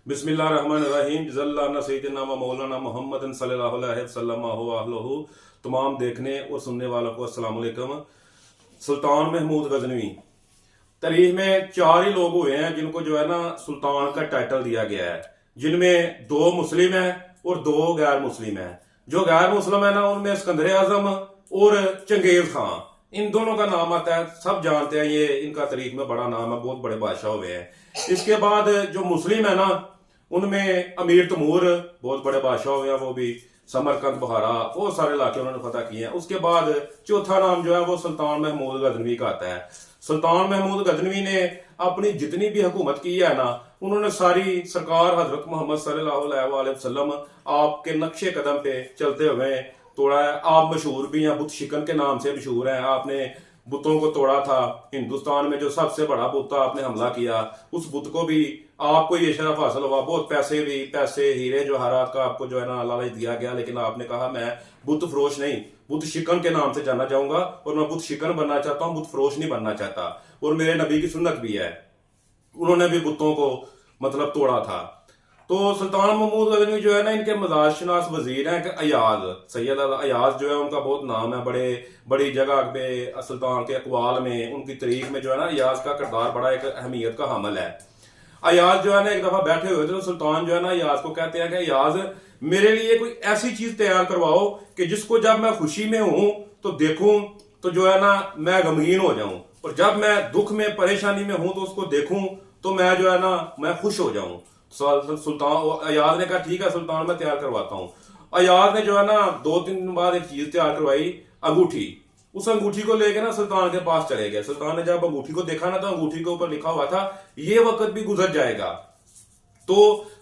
बिस्मिल्लाहिर्रहमानिर्रहीम जल्ला सैयदना व मौलाना मोहम्मद सल्लल्लाहु अलैहि वसल्लम व तमाम देखने और सुनने वालों को अस्सलाम वालेकुम। सुल्तान महमूद गजनवी तारीख में 4 ही लोग हुए हैं जिनको जो है ना सुल्तान का टाइटल दिया गया है, जिनमें 2 मुस्लिम हैं और 2 गैर मुस्लिम हैं। जो गैर मुस्लिम है ना उनमें सिकंदर आजम और चंगेज खान, इन दोनों का नाम आता है, सब जानते हैं, ये इनका तारीख में बड़ा नाम है, बहुत बड़े बादशाह हुए हैं। इसके बाद जो मुस्लिम है ना उनमें अमीर तैमूर बहुत बड़े बादशाह हुए हैं, वो भी समरकंद बुखारा बहुत सारे इलाके उन्होंने फतह किए हैं। उसके बाद चौथा नाम जो है वो सुल्तान महमूद गजनवी का आता है। सुल्तान महमूद गजनवी ने अपनी जितनी भी हुकूमत की है ना उन्होंने सारी सरकार हजरत मोहम्मद सल्लल्लाहु अलैहि वसल्लम आपके नक्शे कदम पे चलते हुए तोड़ा है। आप मशहूर भी हैं, बुत शिकन के नाम से मशहूर हैं। आपने बुतों को तोड़ा था, हिंदुस्तान में जो सबसे बड़ा बुत था आपने हमला किया, उस बुत को भी आपको ये शरफ हासिल हुआ। बहुत पैसे हीरे जवाहरात का आपको जो है ना लालच दिया गया, लेकिन आपने कहा मैं बुत फरोश नहीं, बुत शिकन के नाम से जाना चाहूंगा और मैं बुत शिकन बनना चाहता हूँ, बुत फरोश नहीं बनना चाहता। और मेरे नबी की सुन्नत भी है, उन्होंने भी बुतों को मतलब तोड़ा था। तो सुल्तान महमूद गजनवी जो है ना इनके मजाज शनास वजीर हैं कि अयाज सैयद अयाज जो है उनका बहुत नाम है, बड़ी जगह पे सुल्तान के अकवाल में उनकी तारीख में जो है ना अयाज का किरदार बड़ा एक अहमियत का हामिल है। अयाज जो है ना एक दफा बैठे हुए थे तो सुल्तान जो है ना अयाज को कहते हैं कि अयाज मेरे लिए कोई ऐसी चीज तैयार करवाओ कि जिसको जब मैं खुशी में हूं तो देखूं तो जो है ना मैं गमगीन हो जाऊं, और जब मैं दुख में परेशानी में हूं तो उसको देखूं तो मैं जो है ना मैं खुश हो जाऊं। सुल्तान अयाज ने कहा ठीक है सुल्तान मैं तैयार करवाता हूँ। अयाज ने जो है ना 2-3 दिन बाद एक चीज तैयार करवाई, अंगूठी। उस अंगूठी को लेके ना सुल्तान के पास चले गए। सुल्तान ने जब अंगूठी को देखा ना तो अंगूठी के ऊपर लिखा हुआ था ये वक्त भी गुजर जाएगा। तो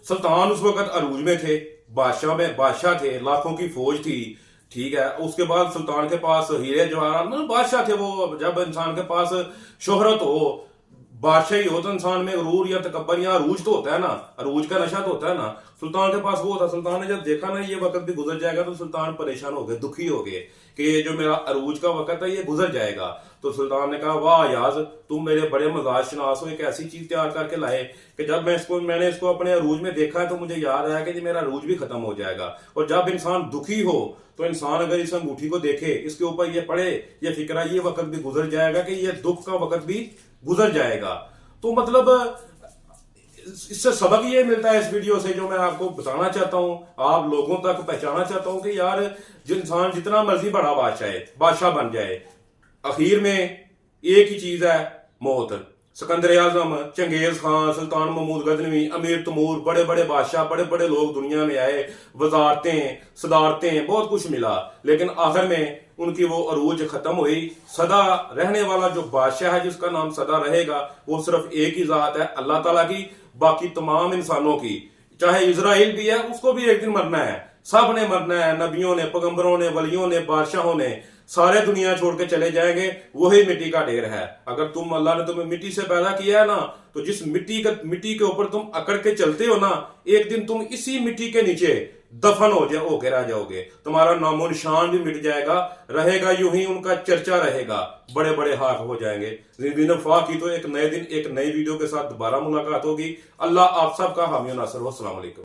सुल्तान उस वक्त अरूज में थे, बादशाह थे, लाखों की फौज थी, ठीक है। उसके बाद सुल्तान के पास हीरे जवाहरात, मतलब बादशाह थे वो। जब इंसान के पास शोहरत हो, बादशाही हो, तो इंसान में गरूर या तकब्बर या अरूज तो होता है ना, अरूज का नशा तो होता है ना। सुल्तान के पास वो था। सुल्तान ने जब देखा ना ये वक्त भी गुजर जाएगा तो सुल्तान परेशान हो गए, दुखी हो गए कि ये जो मेरा अरूज का वक्त है ये गुजर जाएगा। तो सुल्तान ने कहा वाह अयाज तुम मेरे बड़े मजाज शनास हो, एक ऐसी चीज तैयार करके लाए कि जब मैंने इसको अपने अरूज में देखा है तो मुझे याद आया कि मेरा अरूज भी खत्म हो जाएगा। और जब इंसान दुखी हो तो इंसान अगर इस अंगूठी को देखे, इसके ऊपर ये पढ़े, ये फिक्रा ये वक्त भी गुजर जाएगा कि ये दुख का वक्त भी गुजर जाएगा। तो मतलब इससे सबक ये मिलता है इस वीडियो से, जो मैं आपको बताना चाहता हूं, आप लोगों तक पहुंचाना चाहता हूं कि यार जो इंसान जितना मर्जी बड़ा बादशाह बन जाए, आखिर में एक ही चीज है मौत। सिकंदर आजम, चंगेज खान, सुल्तान महमूद गजनवी, अमीर तैमूर, बड़े बड़े बादशाह, बड़े बड़े लोग दुनिया में आए, वजारतें, सदारतें, बहुत कुछ मिला, लेकिन आखिर में उनकी वो अरूज खत्म हुई। सदा रहने वाला जो बादशाह है जिसका नाम सदा रहेगा वो सिर्फ एक ही जात है, अल्लाह ताला की। बाकी तमाम इंसानों की, चाहे इजराइल भी है उसको भी एक दिन मरना है, सब ने मरना है। नबियों ने, पैगंबरों ने, वलियों ने, बादशाहों ने, सारे दुनिया छोड़ के चले जाएंगे, वही मिट्टी का ढेर है। अगर अल्लाह ने तुम्हें मिट्टी से पैदा किया है ना, तो जिस मिट्टी के ऊपर तुम अकड़ के चलते हो ना, एक दिन तुम इसी मिट्टी के नीचे दफन होके रह जाओगे, तुम्हारा नामो निशान भी मिट जाएगा, रहेगा यूं ही उनका चर्चा रहेगा, बड़े बड़े हाक हो जाएंगे। जिंदगी की तो एक नए दिन एक नई वीडियो के साथ दोबारा मुलाकात होगी। अल्लाह आप सबका हामी नासर हो। अस्सलाम वालेकुम।